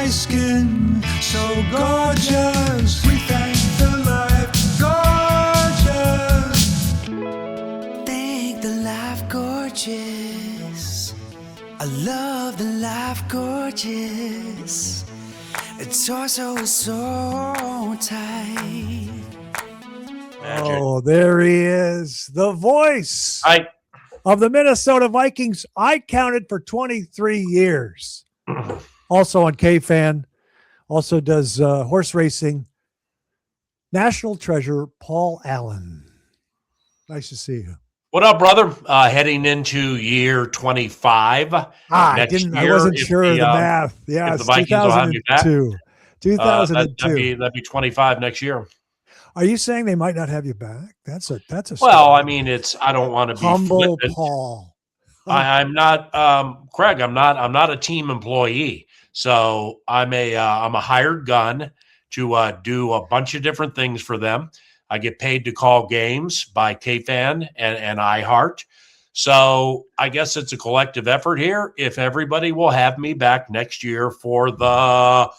my skin so gorgeous. We thank the life gorgeous. Thank the life gorgeous. I love the life gorgeous. Its torso is so tight. Oh, there he is. The voice Hi. of the Minnesota Vikings. I counted for 23 years. Also on KFan. Also does horse racing. National treasure, Paul Allen. Nice to see you. What up, brother? Heading into year 25. I wasn't sure of the math. Yeah, if the Vikings will have you back. 2002. That'd be 25 next year. Are you saying they might not have you back? That's a well, I mean, I don't want to be humble flippant. Paul. I'm not Craig. I'm not a team employee. So I'm a hired gun to do a bunch of different things for them. I get paid to call games by KFan and iHeart. So I guess it's a collective effort here. If everybody will have me back next year for the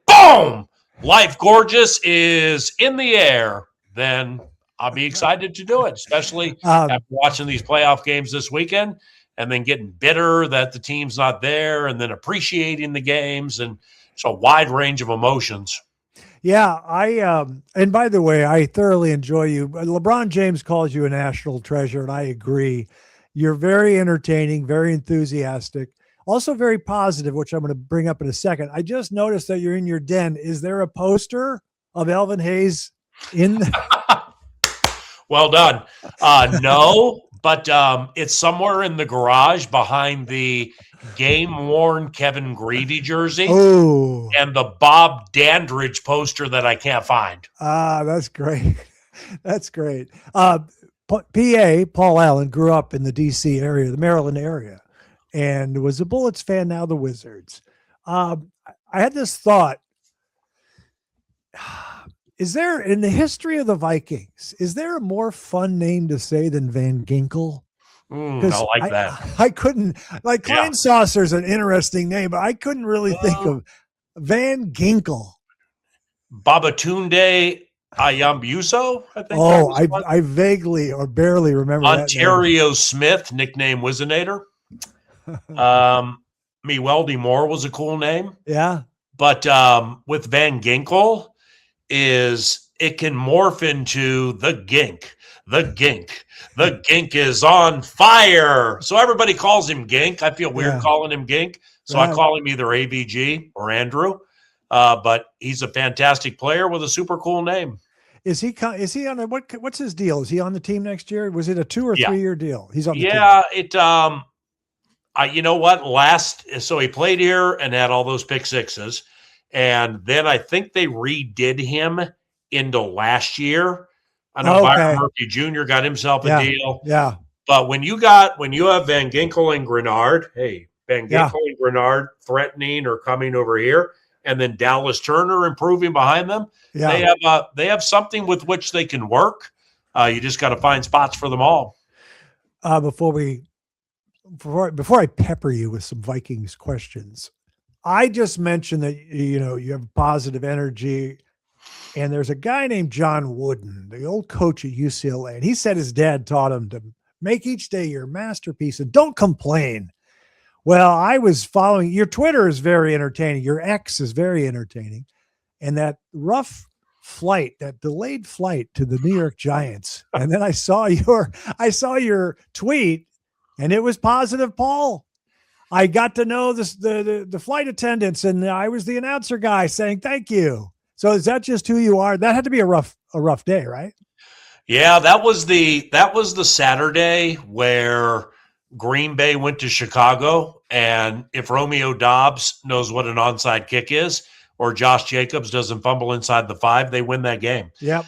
boom, Life Gorgeous is in the air, then I'll be excited to do it, especially after watching these playoff games this weekend and then getting bitter that the team's not there and then appreciating the games. And it's a wide range of emotions. Yeah, and by the way, I thoroughly enjoy you. LeBron James calls you a national treasure, and I agree. You're very entertaining, very enthusiastic, also very positive, which I'm going to bring up in a second. I just noticed that you're in your den. Is there a poster of Elvin Hayes in the- Well done. No, but it's somewhere in the garage behind the game-worn Kevin Greavy jersey and the Bob Dandridge poster that I can't find. That's great. That's great. PA, Paul Allen, grew up in the D.C. area, the Maryland area, and was a Bullets fan, now the Wizards. I had this thought. Is there, in the history of the Vikings, is there a more fun name to say than Van Ginkel? I like that. I couldn't, like Klein Saucer's an interesting name, but I couldn't really think of Van Ginkel. Babatunde Ayambuso, I think. I vaguely or barely remember Ontario that Smith, nickname Wizinator. Meweldy Moore was a cool name. Yeah. But with Van Ginkel, it can morph into the Gink. The Gink. The Gink is on fire. So everybody calls him Gink. I feel weird calling him Gink. So I call him either AVG or Andrew. But he's a fantastic player with a super cool name. Is he on a, what's his deal? Is he on the team next year? Was it a 2 or 3 year deal? He's on the team. You know what? So he played here and had all those pick sixes. And then I think they redid him into last year. I know Byron Murphy Jr. got himself a deal. Yeah. But when you have Van Ginkel and Grenard, Van Ginkel and Grenard threatening or coming over here, and then Dallas Turner improving behind them, they have something with which they can work. You just got to find spots for them all. Before I pepper you with some Vikings questions, I just mentioned that you have positive energy. And there's a guy named John Wooden, the old coach at UCLA, and he said his dad taught him to make each day your masterpiece and don't complain. Well, I was following your Twitter is very entertaining. Your X is very entertaining. And that rough flight, that delayed flight to the New York Giants. And then I saw your tweet and it was positive, Paul. I got to know the flight attendants and I was the announcer guy saying, thank you. So is that just who you are? That had to be a rough day, right? Yeah, that was the Saturday where Green Bay went to Chicago, and if Romeo Doubs knows what an onside kick is, or Josh Jacobs doesn't fumble inside the 5, they win that game. Yep.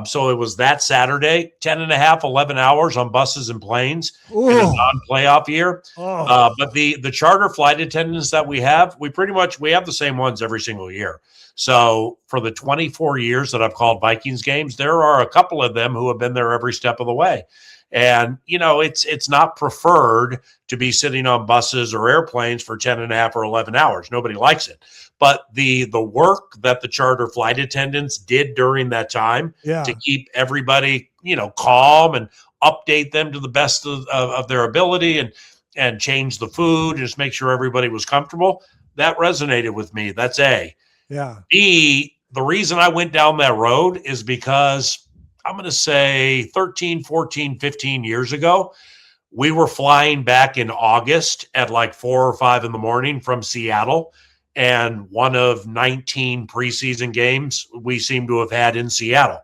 So it was that Saturday, 10 and a half, 11 hours on buses and planes in a non-playoff year. But the charter flight attendants that we have, we have the same ones every single year. So for the 24 years that I've called Vikings games, there are a couple of them who have been there every step of the way. And, it's not preferred to be sitting on buses or airplanes for 10 and a half or 11 hours. Nobody likes it. But the work that the charter flight attendants did during that time to keep everybody, calm and update them to the best of their ability and change the food, just make sure everybody was comfortable, that resonated with me. That's A. Yeah. B, the reason I went down that road is because I'm going to say 13, 14, 15 years ago, we were flying back in August at like 4 or 5 in the morning from Seattle. And one of 19 preseason games we seem to have had in Seattle.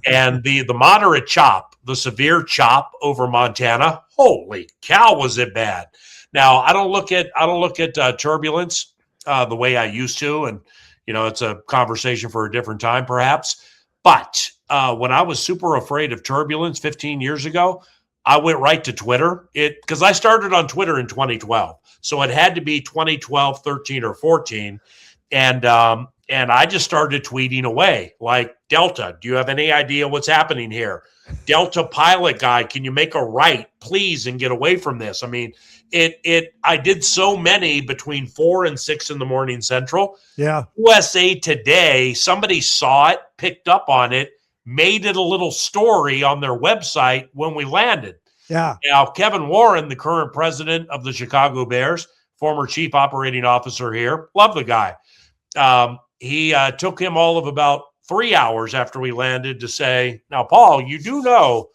And the moderate chop, the severe chop over Montana, holy cow, was it bad. Now, I don't look at turbulence the way I used to. And, it's a conversation for a different time, perhaps. But when I was super afraid of turbulence 15 years ago, I went right to Twitter. Because I started on Twitter in 2012. So it had to be 2012, 13, or 14. And I just started tweeting away like, Delta, do you have any idea what's happening here? Delta pilot guy, can you make a right, please, and get away from this? I mean, I did so many between 4 and 6 in the morning Central. Yeah. USA Today, somebody saw it, picked up on it, made it a little story on their website when we landed. Yeah. Now, Kevin Warren, the current president of the Chicago Bears, former chief operating officer here, love the guy. He took him all of about 3 hours after we landed to say, now, Paul, you do know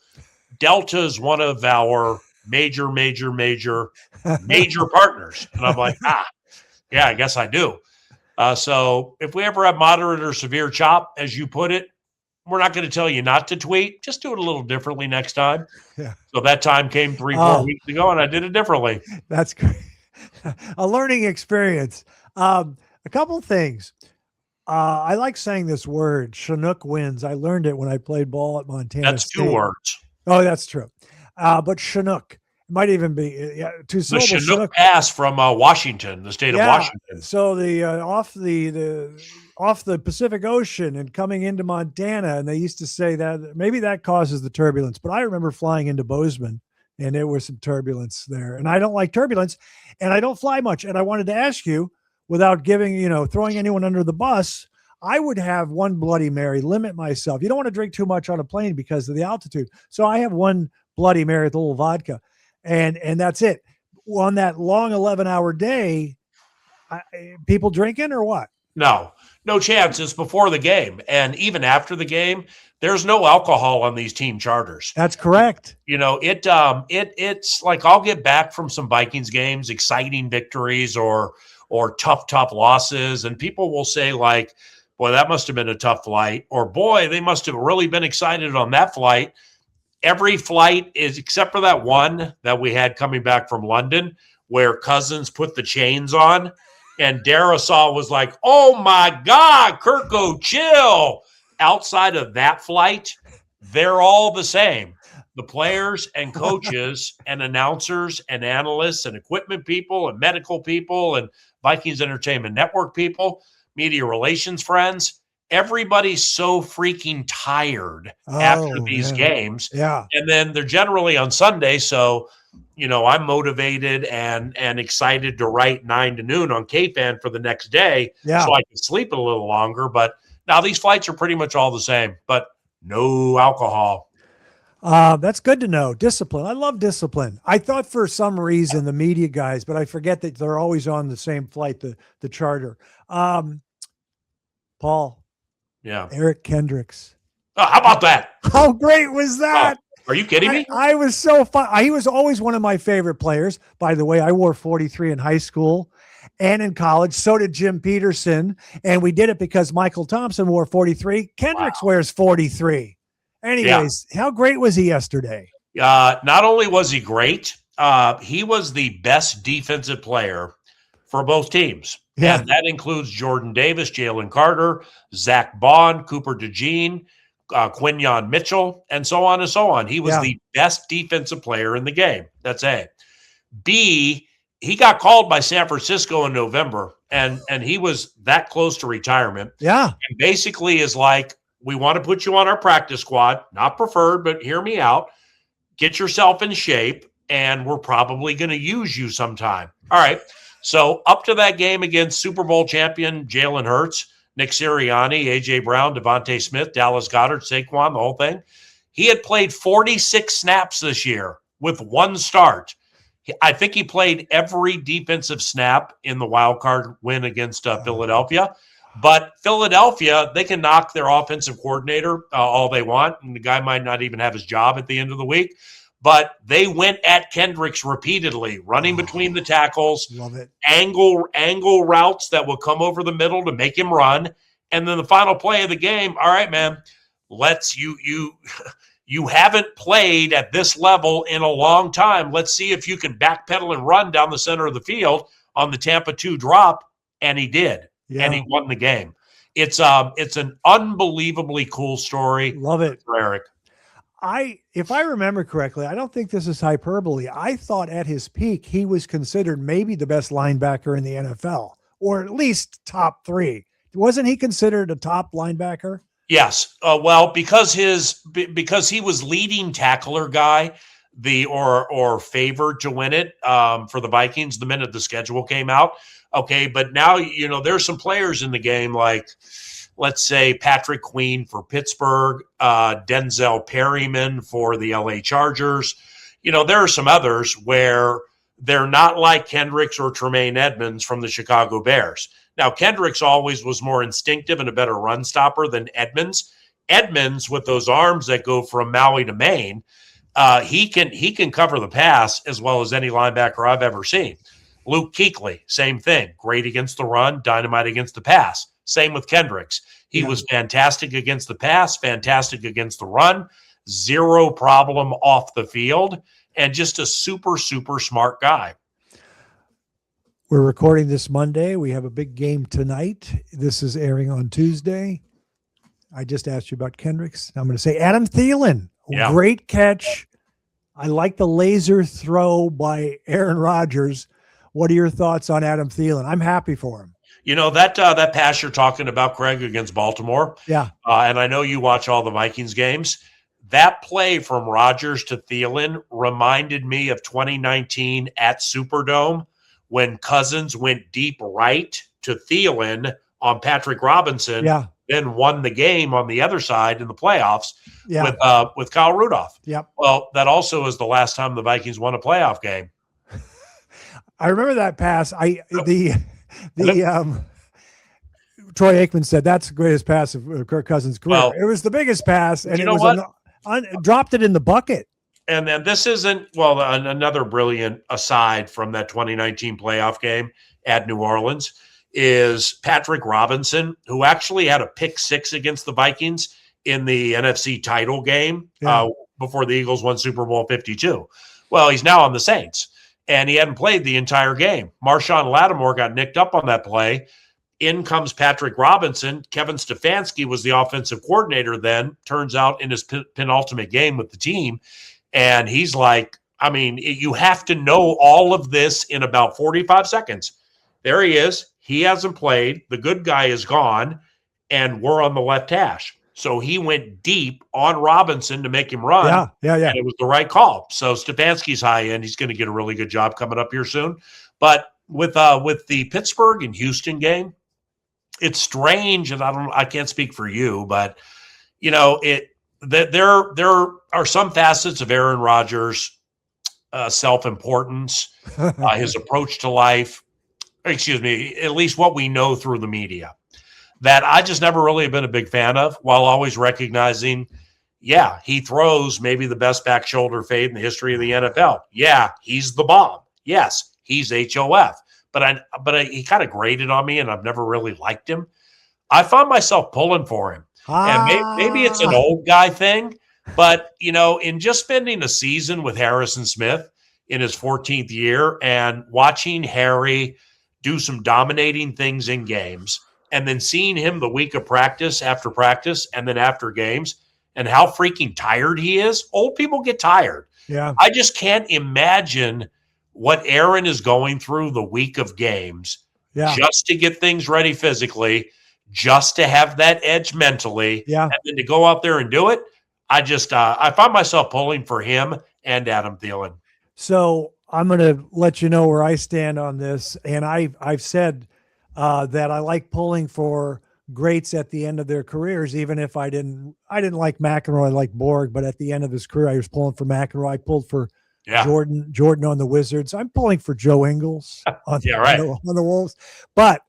Delta is one of our major partners. And I'm like, yeah, I guess I do. So if we ever have moderate or severe chop, as you put it, we're not going to tell you not to tweet. Just do it a little differently next time. Yeah. So that time came 3-4 weeks ago, and I did it differently. That's great. A learning experience. A couple things. I like saying this word, Chinook wins. I learned it when I played ball at Montana That's State. 2 words. Oh, that's true. But Chinook. It might even be two syllables. The Chinook Pass from Washington, the state of Washington. So the off the Pacific Ocean and coming into Montana, and they used to say that maybe that causes the turbulence. But I remember flying into Bozeman, and there was some turbulence there. And I don't like turbulence, and I don't fly much. And I wanted to ask you, without throwing anyone under the bus, I would have one Bloody Mary, limit myself. You don't want to drink too much on a plane because of the altitude. So I have one Bloody Mary with a little vodka. And that's it. On that long 11-hour day, people drinking or what? No chance. It's before the game. And even after the game, there's no alcohol on these team charters. That's correct. It's like I'll get back from some Vikings games, exciting victories or tough losses. And people will say like, boy, that must've been a tough flight, or boy, they must've really been excited on that flight. Every flight is, except for that one that we had coming back from London, where Cousins put the chains on, and Darrisaw was like, "Oh my God, Kirko, chill." Outside of that flight, they're all the same. The players and coaches and announcers and analysts and equipment people and medical people and Vikings Entertainment Network people, media relations friends. Everybody's so freaking tired after these games. Yeah. And then they're generally on Sunday. So, I'm motivated and excited to write 9 to noon on KFan for the next day. Yeah. So I can sleep a little longer. But now these flights are pretty much all the same, but no alcohol. That's good to know. Discipline. I love discipline. I thought for some reason the media guys, but I forget that they're always on the same flight, the charter. Paul. Yeah. Eric Kendricks. Oh, how about that? How great was that? Are you kidding me? I was so fun. He was always one of my favorite players. By the way, I wore 43 in high school and in college. So did Jim Peterson. And we did it because Michael Thompson wore 43. Kendricks wears 43. Anyways, How great was he yesterday? Not only was he great, he was the best defensive player for both teams. Yeah. And that includes Jordan Davis, Jalen Carter, Zach Bond, Cooper DeJean, Quinyon Mitchell, and so on and so on. He was the best defensive player in the game. That's A. B, he got called by San Francisco in November, and he was that close to retirement. Yeah. And basically is like, we want to put you on our practice squad, not preferred, but hear me out. get yourself in shape, and we're probably going to use you sometime. All right. So up to that game against Super Bowl champion Jalen Hurts, Nick Sirianni, A.J. Brown, Devontae Smith, Dallas Goedert, Saquon, the whole thing, he had played 46 snaps this year with one start. I think he played every defensive snap in the wild card win against Philadelphia. But Philadelphia, they can knock their offensive coordinator all they want, and the guy might not even have his job at the end of the week. But they went at Kendricks repeatedly, running between the tackles, Love it. angle routes that will come over the middle to make him run. And then the final play of the game, all right, man, you haven't played at this level in a long time. Let's see if you can backpedal and run down the center of the field on the Tampa 2 drop. And he did. Yeah. And he won the game. It's an unbelievably cool story. Love it. For Eric. If I remember correctly, I don't think this is hyperbole. I thought at his peak, he was considered maybe the best linebacker in the NFL, or at least top 3. Wasn't he considered a top linebacker? Yes. Well, because he was leading tackler guy, or favored to win it for the Vikings the minute the schedule came out. Okay, but now, there's some players in the game like, let's say, Patrick Queen for Pittsburgh, Denzel Perryman for the LA Chargers. There are some others where they're not like Kendricks or Tremaine Edmonds from the Chicago Bears. Now, Kendricks always was more instinctive and a better run stopper than Edmonds. Edmonds, with those arms that go from Maui to Maine, he can cover the pass as well as any linebacker I've ever seen. Luke Kuechly, same thing. Great against the run, dynamite against the pass. Same with Kendricks. He was fantastic against the pass, fantastic against the run, zero problem off the field, and just a super, super smart guy. We're recording this Monday. We have a big game tonight. This is airing on Tuesday. I just asked you about Kendricks. I'm going to say Adam Thielen. Yeah. Great catch. I like the laser throw by Aaron Rodgers. What are your thoughts on Adam Thielen? I'm happy for him. That pass you're talking about, Craig, against Baltimore. Yeah. And I know you watch all the Vikings games. That play from Rodgers to Thielen reminded me of 2019 at Superdome when Cousins went deep right to Thielen on Patrick Robinson. Yeah. Then won the game on the other side in the playoffs with Kyle Rudolph. Yep. Well, that also is the last time the Vikings won a playoff game. I remember that pass. Troy Aikman said that's the greatest pass of Kirk Cousins' career. Well, it was the biggest pass, and it was dropped it in the bucket. And then this isn't another brilliant aside from that 2019 playoff game at New Orleans is Patrick Robinson, who actually had a pick 6 against the Vikings in the NFC title game before the Eagles won Super Bowl 52. Well, he's now on the Saints. And he hadn't played the entire game. Marshawn Lattimore got nicked up on that play. In comes Patrick Robinson. Kevin Stefanski was the offensive coordinator then, turns out in his penultimate game with the team. And he's like, you have to know all of this in about 45 seconds. There he is. He hasn't played. The good guy is gone. And we're on the left hash. So he went deep on Robinson to make him run. Yeah. And it was the right call. So Stefanski's high end. He's going to get a really good job coming up here soon. But with the Pittsburgh and Houston game, it's strange, and I can't speak for you, but there are some facets of Aaron Rodgers' self-importance, his approach to life. Excuse me, at least what we know through the media, that I just never really have been a big fan of, while always recognizing, he throws maybe the best back shoulder fade in the history of the NFL. Yeah, he's the bomb. Yes, he's HOF. But he kind of grated on me, and I've never really liked him. I found myself pulling for him. And maybe it's an old guy thing, but, in just spending a season with Harrison Smith in his 14th year and watching Harry do some dominating things in games, and then seeing him the week of practice and then after games, and how freaking tired he is. Old people get tired. Yeah. I just can't imagine what Aaron is going through the week of games just to get things ready physically, just to have that edge mentally, and then to go out there and do it. I find myself pulling for him and Adam Thielen. So I'm going to let you know where I stand on this. And I've said that I like pulling for greats at the end of their careers, even if I didn't like McEnroe, I like Borg, but at the end of his career, I was pulling for McEnroe. I pulled for Jordan on the Wizards. I'm pulling for Joe Ingles on, on the Wolves. But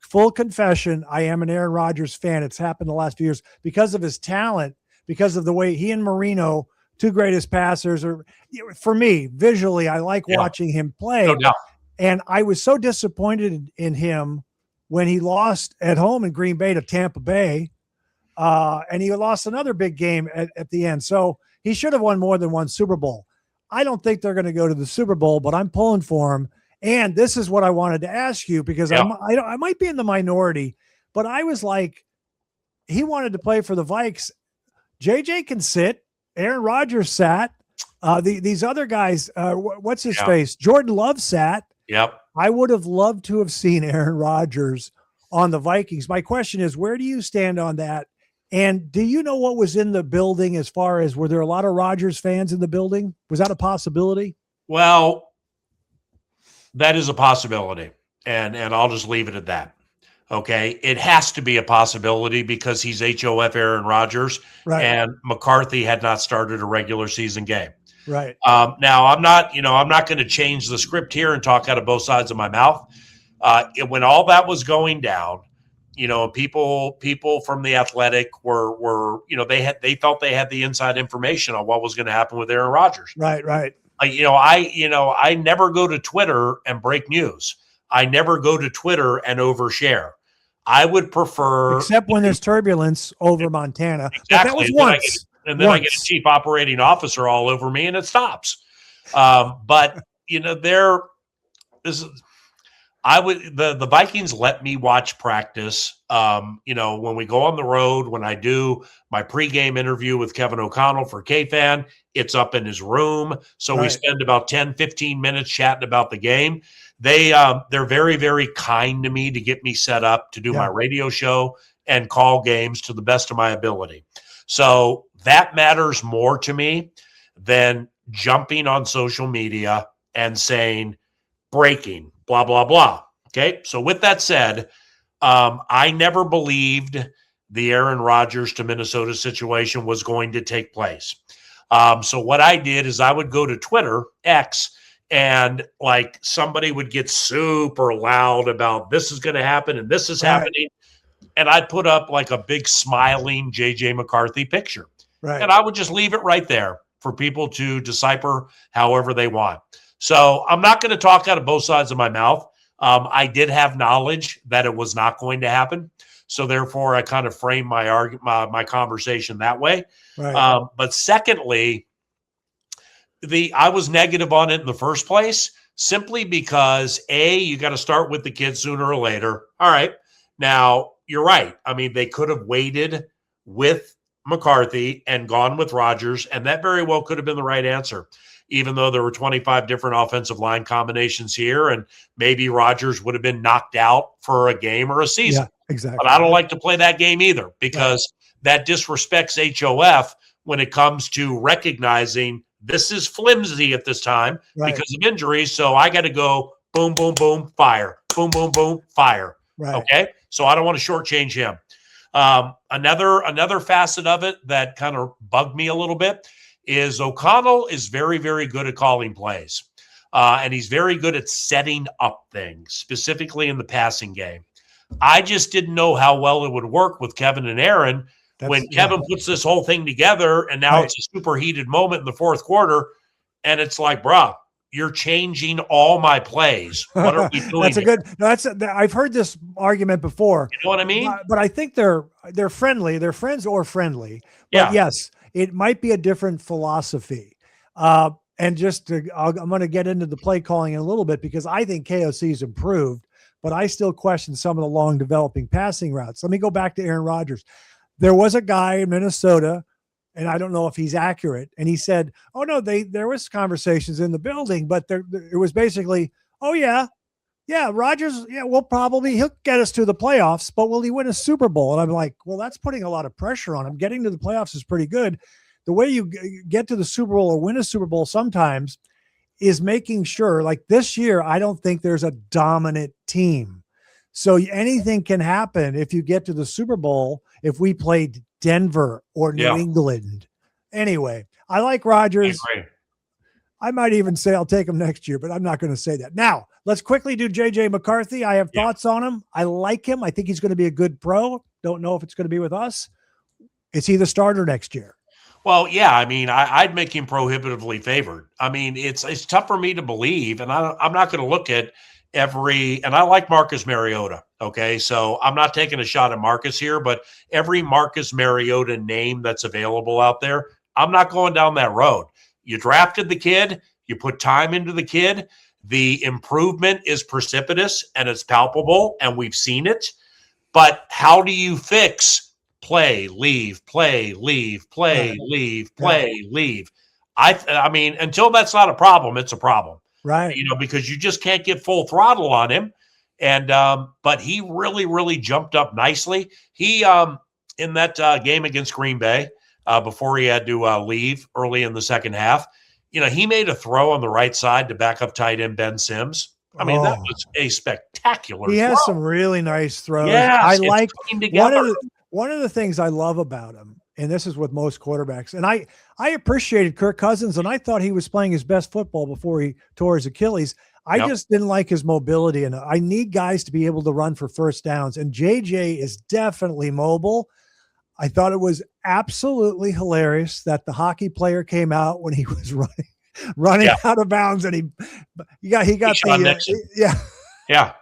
full confession, I am an Aaron Rodgers fan. It's happened the last few years because of his talent, because of the way he and Marino, two greatest passers, are for me visually. I like watching him play. No doubt. And I was so disappointed in him when he lost at home in Green Bay to Tampa Bay. And he lost another big game at the end. So he should have won more than one Super Bowl. I don't think they're going to go to the Super Bowl, but I'm pulling for him. And this is what I wanted to ask you, because I might be in the minority, but I was like, he wanted to play for the Vikes. JJ can sit. Aaron Rodgers sat. These other guys, what's his face? Jordan Love sat. Yep. I would have loved to have seen Aaron Rodgers on the Vikings. My question is, where do you stand on that? And do you know what was in the building as far as, were there a lot of Rodgers fans in the building? Was that a possibility? Well, that is a possibility. And I'll just leave it at that. Okay. It has to be a possibility because he's HOF Aaron Rodgers, and McCarthy had not started a regular season game. Right. Now I'm not going to change the script here and talk out of both sides of my mouth. When all that was going down, people from the Athletic were they felt they had the inside information on what was going to happen with Aaron Rodgers. Right. I never go to Twitter and break news. I never go to Twitter and overshare. I would prefer, except when there's turbulence over Montana. Exactly. But that was once. Then I get a chief operating officer all over me, and it stops. But the Vikings let me watch practice. When we go on the road, when I do my pregame interview with Kevin O'Connell for KFan, it's up in his room. So we spend about 10, 15 minutes chatting about the game. They're very, very kind to me to get me set up to do my radio show and call games to the best of my ability. So that matters more to me than jumping on social media and saying breaking, blah, blah, blah. Okay. So with that said, I never believed the Aaron Rodgers to Minnesota situation was going to take place. So what I did is I would go to Twitter, X, and like somebody would get super loud about this is going to happen and this is happening. And I'd put up like a big smiling JJ McCarthy picture. Right. And I would just leave it right there for people to decipher however they want. So I'm not going to talk out of both sides of my mouth. I did have knowledge that it was not going to happen. So therefore, I kind of framed my conversation that way. Right. But secondly, I was negative on it in the first place simply because, you got to start with the kids sooner or later. All right. Now, you're right. I mean, they could have waited with McCarthy and gone with Rodgers, and that very well could have been the right answer, even though there were 25 different offensive line combinations here, and maybe Rodgers would have been knocked out for a game or a season. Yeah, exactly. But I don't like to play that game either because that disrespects HOF when it comes to recognizing this is flimsy at this time because of injuries. So I got to go boom, boom, boom, fire, boom, boom, boom, fire. Right. Okay. So I don't want to shortchange him. Another facet of it that kind of bugged me a little bit is O'Connell is very, very good at calling plays. And he's very good at setting up things, specifically in the passing game. I just didn't know how well it would work with Kevin and Aaron when Kevin puts this whole thing together, and now it's a super heated moment in the fourth quarter, and it's like, bruh, you're changing all my plays. What are we doing? I've heard this argument before. You know what I mean? But I think they're friendly. They're friends or friendly. But yes, it might be a different philosophy. And I'm going to get into the play calling in a little bit because I think KOC's improved, but I still question some of the long developing passing routes. Let me go back to Aaron Rodgers. There was a guy in Minnesota, and I don't know if he's accurate, and he said, oh, no, there was conversations in the building, but it was basically, oh, yeah, Rodgers, he'll get us to the playoffs, but will he win a Super Bowl? And I'm like, well, that's putting a lot of pressure on him. Getting to the playoffs is pretty good. the way you get to the Super Bowl or win a Super Bowl sometimes is making sure, like this year, I don't think there's a dominant team. So anything can happen if you get to the Super Bowl, if we played Denver or New England. Anyway, I like Rodgers. I might even say I'll take him next year, but I'm not going to say that. Now, let's quickly do JJ McCarthy. I have thoughts on him. I like him. I think he's going to be a good pro. Don't know if it's going to be with us. Is he the starter next year? Well, yeah. I mean, I'd make him prohibitively favored. I mean, it's tough for me to believe, and I'm not going to look at and I like Marcus Mariota. Okay, so I'm not taking a shot at Marcus here, but every Marcus Mariota name that's available out there, I'm not going down that road. You drafted the kid, you put time into the kid. The improvement is precipitous and it's palpable, and we've seen it. But how do you fix play, leave, play, leave, play, leave, play, leave? I mean, until that's not a problem, it's a problem. Right. Because you just can't get full throttle on him. And but he really, really jumped up nicely. He in that game against Green Bay, before he had to leave early in the second half, he made a throw on the right side to back up tight end Ben Sims. I mean, that was a spectacular He throw. has some really nice throws. Yeah, I like one of the things I love about him, and this is with most quarterbacks, and I appreciated Kirk Cousins, and I thought he was playing his best football before he tore his Achilles. I just didn't like his mobility, and I need guys to be able to run for first downs, and JJ is definitely mobile. I thought it was absolutely hilarious that the hockey player came out when he was running out of bounds, and he got the yeah.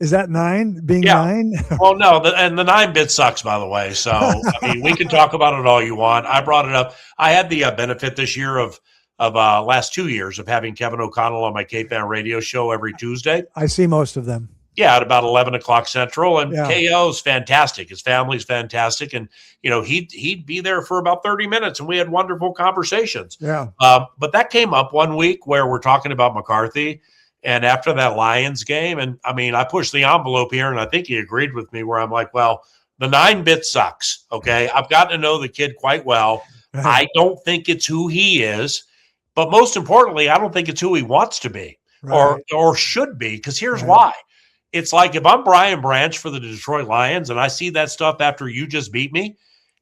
Is that 9? Being 9? Well, no, and the 9 bit sucks, by the way. So I mean, we can talk about it all you want. I brought it up. I had the benefit this year of last 2 years of having Kevin O'Connell on my K-Fan radio show every Tuesday. I see most of them. Yeah, at about 11 o'clock Central. And KO's fantastic. His family's fantastic. And, he'd be there for about 30 minutes, and we had wonderful conversations. Yeah. But that came up one week where we're talking about McCarthy. And after that Lions game, and I mean, I pushed the envelope here, and I think he agreed with me where I'm like, well, the 9 bit sucks. Okay. I've gotten to know the kid quite well. Right. I don't think it's who he is. But most importantly, I don't think it's who he wants to be or should be, because here's why. It's like if I'm Brian Branch for the Detroit Lions and I see that stuff after you just beat me,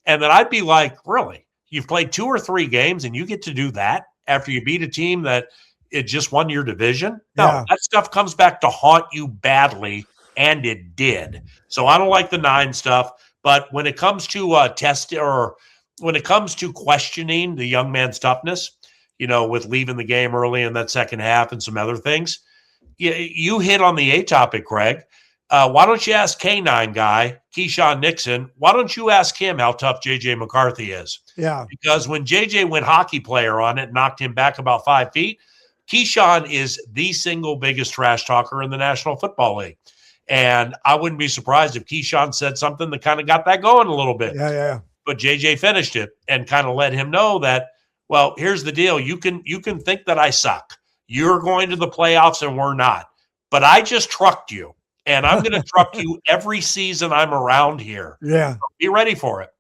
and then I'd be like, really? You've played 2 or 3 games and you get to do that after you beat a team that it just won your division? No, that stuff comes back to haunt you badly, and it did. So I don't like the 9 stuff. But when it comes to when it comes to questioning the young man's toughness, with leaving the game early in that second half and some other things, you hit on the A topic, Greg. Why don't you ask K9 guy, Keyshawn Nixon, why don't you ask him how tough JJ McCarthy is? Yeah. Because when JJ went hockey player on it, knocked him back about 5 feet, Keyshawn is the single biggest trash talker in the National Football League. And I wouldn't be surprised if Keyshawn said something that kind of got that going a little bit. Yeah. But JJ finished it and kind of let him know that, well, here's the deal. You can think that I suck. You're going to the playoffs and we're not. But I just trucked you, and I'm going to truck you every season I'm around here. Yeah. So be ready for it.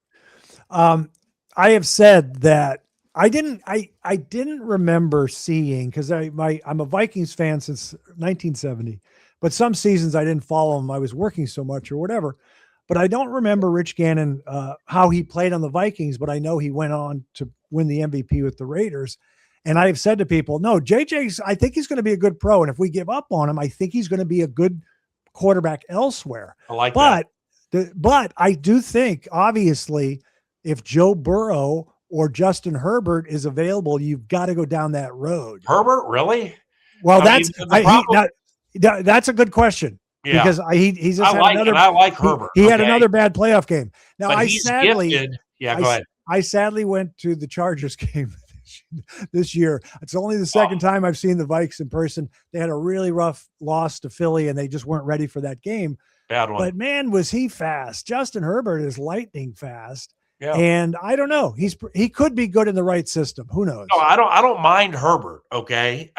I have said that I didn't remember seeing, because I'm a Vikings fan since 1970, but some seasons I didn't follow them. I was working so much or whatever. But I don't remember Rich Gannon, how he played on the Vikings, but I know he went on to win the MVP with the Raiders. And I've said to people, no, I think he's going to be a good pro. And if we give up on him, I think he's going to be a good quarterback elsewhere. I like that. But I do think, obviously, if Joe Burrow or Justin Herbert is available, you've got to go down that road. Herbert, really? Well, that's a good question. Yeah. Because he's just I like Herbert. He had another bad playoff game. Now, but he's gifted. Yeah, go ahead. I sadly went to the Chargers game this year. It's only the second time I've seen the Vikes in person. They had a really rough loss to Philly, and they just weren't ready for that game. Bad one. But man, was he fast. Justin Herbert is lightning fast. Yeah. And I don't know. He could be good in the right system. Who knows? No, I don't mind Herbert. Okay.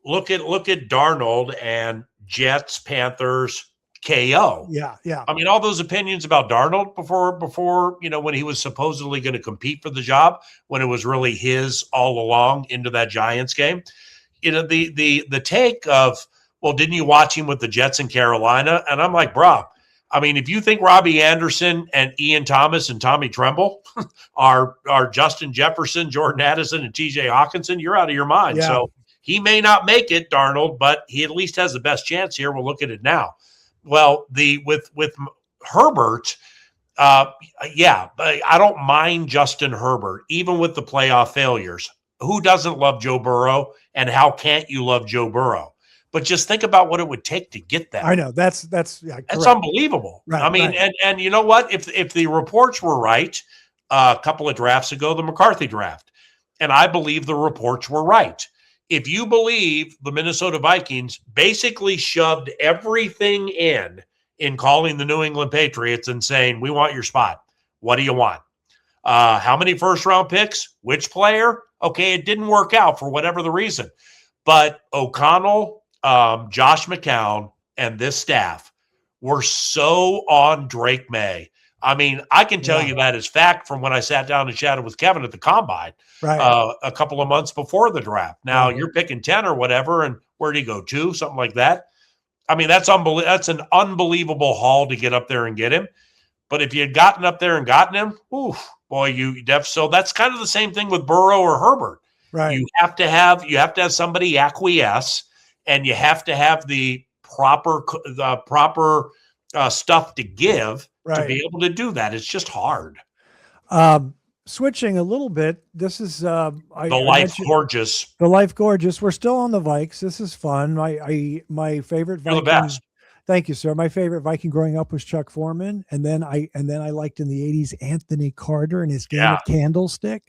Look at Darnold and Jets, Panthers, KO. Yeah. I mean, all those opinions about Darnold before, when he was supposedly going to compete for the job, when it was really his all along into that Giants game. The take of, well, didn't you watch him with the Jets in Carolina? And I'm like, bro, I mean, if you think Robbie Anderson and Ian Thomas and Tommy Tremble are Justin Jefferson, Jordan Addison, and TJ Hawkinson, you're out of your mind. Yeah. So he may not make it, Darnold, but he at least has the best chance here. We'll look at it now. Well, with Herbert, I don't mind Justin Herbert, even with the playoff failures. Who doesn't love Joe Burrow, and how can't you love Joe Burrow? But just think about what it would take to get that. I know that's unbelievable. Right, I mean, right. and you know what? If the reports were right, a couple of drafts ago, the McCarthy draft, and I believe the reports were right. If you believe the Minnesota Vikings basically shoved everything in calling the New England Patriots and saying, we want your spot. What do you want? How many first-round picks? Which player? Okay, it didn't work out for whatever the reason. But O'Connell, Josh McCown, and this staff were so on Drake May. I mean, I can tell you that as fact from when I sat down and chatted with Kevin at the Combine a couple of months before the draft. Now, you're picking 10 or whatever, and where'd he go, 2, something like that? I mean, that's an unbelievable haul to get up there and get him. But if you had gotten up there and gotten him, so that's kind of the same thing with Burrow or Herbert. Right. You have to have somebody acquiesce, and you have to have the proper stuff to give to be able to do that. It's just hard. Switching a little bit, this is the Life Gorgeous. The Life Gorgeous. We're still on the Vikes. This is fun. My favorite Viking. You're the best. Thank you, sir. My favorite Viking growing up was Chuck Foreman, and then I liked in the 80s Anthony Carter and his game at Candlestick.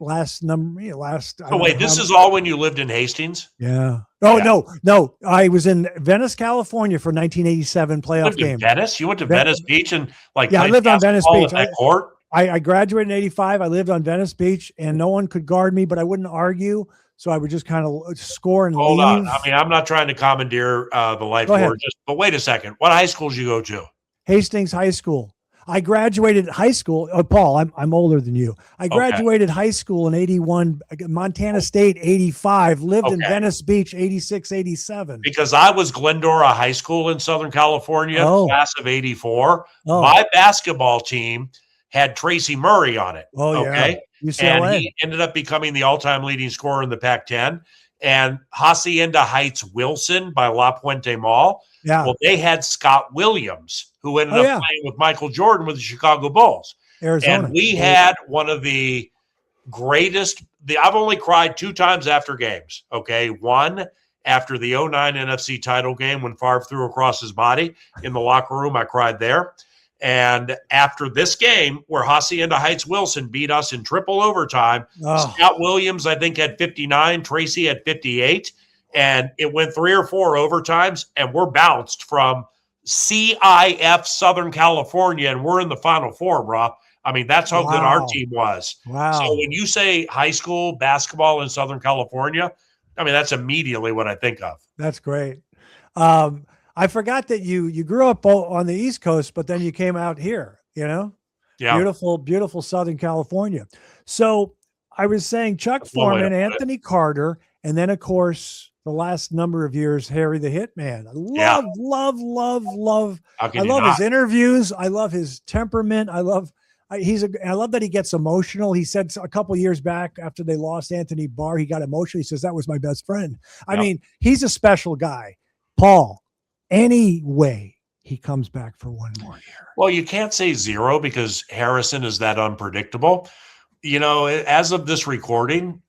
This is all when you lived in Hastings? Yeah. No. I was in Venice, California for 1987 playoff game. Venice? You went to Venice Beach and I lived on Venice Beach. Court? I graduated in 85. I lived on Venice Beach, and no one could guard me, but I wouldn't argue. So I would just kind of score and Hold leave. on. I mean, I'm not trying to commandeer the Life Gorgeous, but wait a second. What high school did you go to? Hastings High School. I graduated high school. Paul, I'm older than you. I graduated high school in 81, Montana State 85, lived in Venice Beach 86, 87. Because I was Glendora High School in Southern California, class of 84. My basketball team had Tracy Murray on it. UCLA. And he ended up becoming the all-time leading scorer in the Pac-10. And Hacienda Heights Wilson by La Puente Mall. Yeah. Well, they had Scott Williams, who ended up playing with Michael Jordan with the Chicago Bulls. Arizona. And we had one of the greatest. I've only cried 2 times after games. Okay. One after the 2009 NFC title game when Favre threw across his body in the locker room. I cried there. And after this game, where Hacienda Heights Wilson beat us in triple overtime, Scott Williams, I think, had 59. Tracy had 58. And it went 3 or 4 overtimes, and we're bounced from CIF Southern California, and we're in the Final Four, bro. I mean, that's how good our team was. Wow. So when you say high school basketball in Southern California, I mean, that's immediately what I think of. That's great. I forgot that you grew up on the East Coast, but then you came out here, Yeah. Beautiful, beautiful Southern California. So I was saying Chuck Foreman, Anthony Carter, and then, of course, the last number of years, Harry the Hitman. I love his interviews. I love his temperament. I love that he gets emotional. He said a couple years back after they lost Anthony Barr, he got emotional. He says, that was my best friend. I mean, he's a special guy. Paul, anyway, he comes back for one more year. Well, you can't say 0 because Harrison is that unpredictable. As of this recording,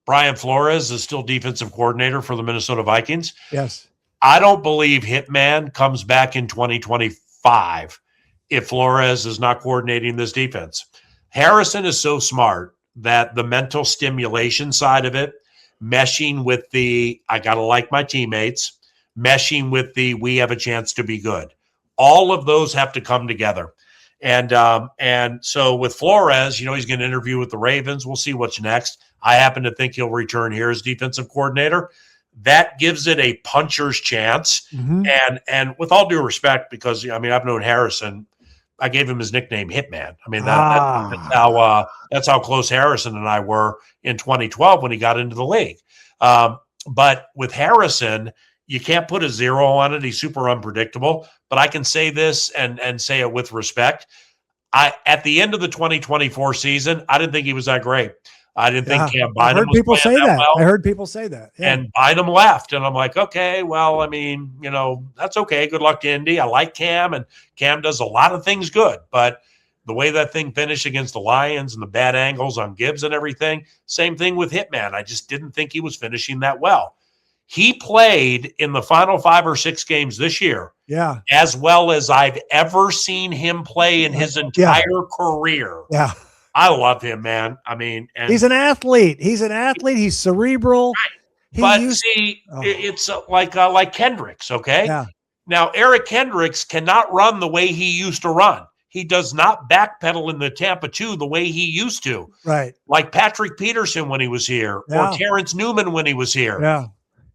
Brian Flores is still defensive coordinator for the Minnesota Vikings. Yes. I don't believe Hitman comes back in 2025 if Flores is not coordinating this defense. Harrison is so smart that the mental stimulation side of it, meshing with the I got to like my teammates, meshing with the we have a chance to be good. All of those have to come together. And so with Flores, he's going to interview with the Ravens. We'll see what's next. I happen to think he'll return here as defensive coordinator. that gives it a puncher's chance. And with all due respect, because I mean, I've known Harrison, I gave him his nickname Hitman. I mean, that's how close Harrison and I were in 2012 when he got into the league. But with Harrison, you can't put a 0 on it. He's super unpredictable. But I can say this and say it with respect. At the end of the 2024 season, I didn't think he was that great. I didn't think Cam Bynum I heard was people say that. well. I heard people say that. Yeah. And Bynum left. And I'm like, okay, well, I mean, that's okay. Good luck to Indy. I like Cam, and Cam does a lot of things good. But the way that thing finished against the Lions and the bad angles on Gibbs and everything, same thing with Hitman. I just didn't think he was finishing that well. He played in the final 5 or 6 games this year, as well as I've ever seen him play in his entire career. Yeah. I love him, man. I mean, he's an athlete. He's cerebral. Right. It's like Kendricks, okay? Yeah. Now, Eric Kendricks cannot run the way he used to run. He does not backpedal in the Tampa 2 the way he used to. Right. Like Patrick Peterson when he was here, or Terrence Newman when he was here. Yeah.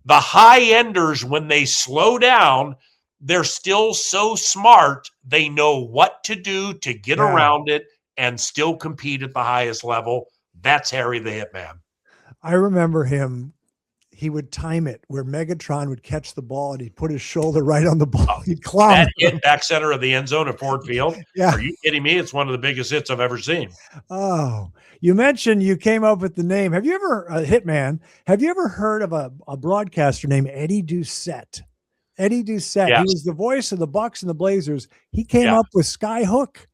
The high-enders, when they slow down, they're still so smart, they know what to do to get around it and still compete at the highest level. That's Harry the Hitman. I remember him. He would time it where Megatron would catch the ball and he'd put his shoulder right on the ball. He'd clomp that hit back center of the end zone at Ford Field. Yeah. Are you kidding me? It's one of the biggest hits I've ever seen. Oh, you mentioned you came up with the name. Have you ever, Hitman, have you ever heard of a broadcaster named Eddie Doucette? Eddie Doucette. Yes. He was the voice of the Bucks and the Blazers. He came up with Sky Hook.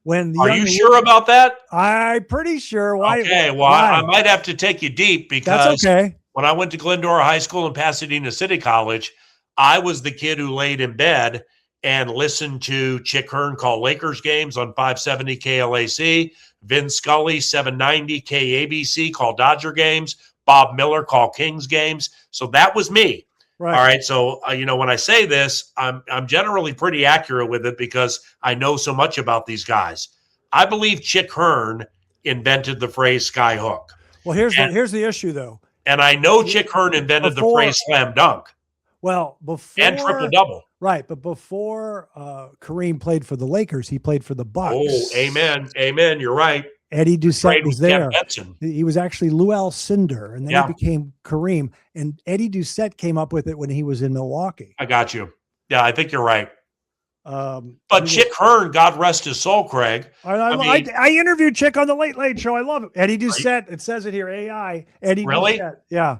Are you sure about that? I'm pretty sure. Why? Okay, well, why? I might have to take you deep because that's okay. When I went to Glendora High School and Pasadena City College, I was the kid who laid in bed and listened to Chick Hearn call Lakers games on 570 KLAC, Vin Scully, 790 KABC, call Dodger games, Bob Miller call Kings games. So that was me. Right. All right. So, when I say this, I'm generally pretty accurate with it because I know so much about these guys. I believe Chick Hearn invented the phrase sky hook. Well, here's the issue, though. And I know Chick Hearn invented the phrase slam dunk. Well, before and triple double. Right, but before Kareem played for the Lakers, he played for the Bucks. Oh, amen. Amen. You're right. Eddie Doucette was there. Benson. He was actually Lou Alcindor, and then he became Kareem. And Eddie Doucette came up with it when he was in Milwaukee. I got you. Yeah, I think you're right. But Chick Hearn, God rest his soul, Craig. I interviewed Chick on the Late Late Show. I love it. Eddie Doucette. It says it here. AI. Eddie really? Doucette. Yeah.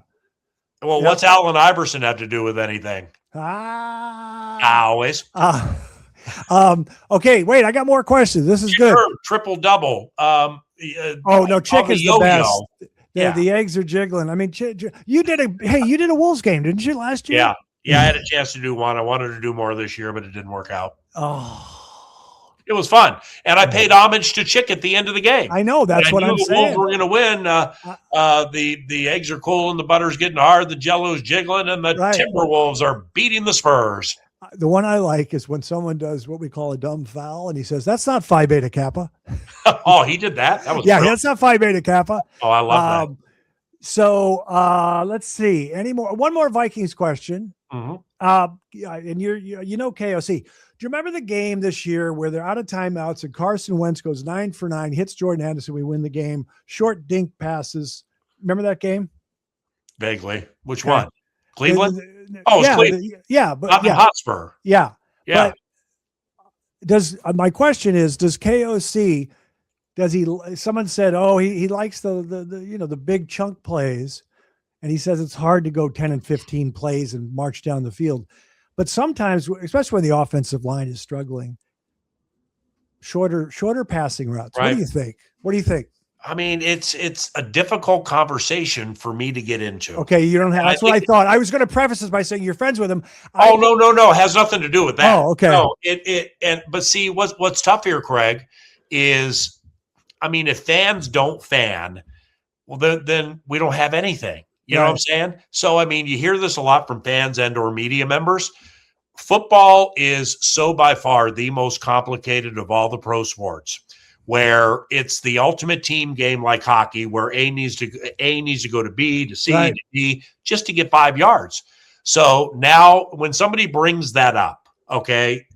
Well, what's Allen Iverson have to do with anything? Always. Okay, wait. I got more questions. This is good. Triple double. Chick is the best. The eggs are jiggling. I mean, you did a Wolves game, didn't you, last year? Yeah, I had a chance to do one. I wanted to do more this year, but it didn't work out. Oh, it was fun, and I paid homage to Chick at the end of the game. I know that's what I'm saying. The Wolves were going to win. The eggs are cool and the butter's getting hard. The Jello's jiggling, and the Timberwolves are beating the Spurs. The one I like is when someone does what we call a dumb foul, and he says, "That's not Phi Beta Kappa." Oh, he did that. That was that's not Phi Beta Kappa. Oh, I love that. So let's see. One more Vikings question. Mm-hmm. And KOC. Do you remember the game this year where they're out of timeouts and Carson Wentz goes 9 for 9, hits Jordan Anderson, we win the game, short dink passes? Remember that game? Vaguely. Which one? Cleveland? Cleveland. But Hotspur. Yeah. But my question is, does KOC, someone said, he likes the big chunk plays, and he says it's hard to go 10 and 15 plays and march down the field. But sometimes, especially when the offensive line is struggling, shorter passing routes. Right. What do you think? I mean, it's a difficult conversation for me to get into. Okay, you don't have. That's what I thought. I was going to preface this by saying you're friends with him. No, it has nothing to do with that. Oh, okay. No, but see, what's tough here, Craig, is, I mean, if fans don't fan, well, then we don't have anything. You know what I'm saying? So, I mean, you hear this a lot from fans and or media members. Football is so by far the most complicated of all the pro sports. where it's the ultimate team game like hockey, where A needs to go to B, to C, Right. to D, just to get 5 yards. So now when somebody brings that up, okay,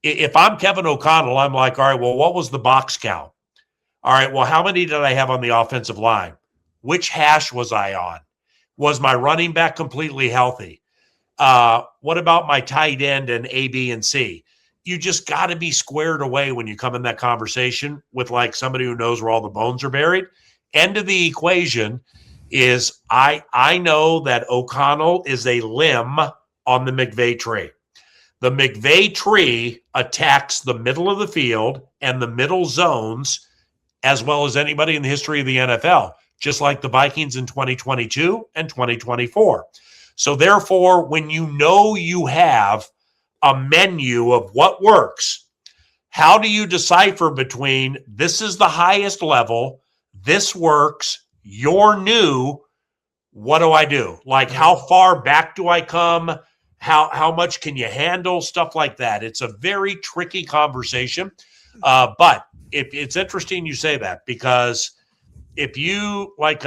if I'm Kevin O'Connell, I'm like, all right, well, what was the box count? All right, well, how many did I have on the offensive line? Which hash was I on? Was my running back completely healthy? What about my tight end and A, B, and C? You just got to be squared away when you come in that conversation with like somebody who knows where all the bones are buried. End of the equation is I know that O'Connell is a limb on the McVay tree. The McVay tree attacks the middle of the field and the middle zones as well as anybody in the history of the NFL, just like the Vikings in 2022 and 2024. So therefore, when you know you have a menu of what works, how do you decipher between this is the highest level, this works, you're new, what do I do? Like how far back do I come? How much can you handle? Stuff like that. It's a very tricky conversation. But it's interesting you say that, because if you like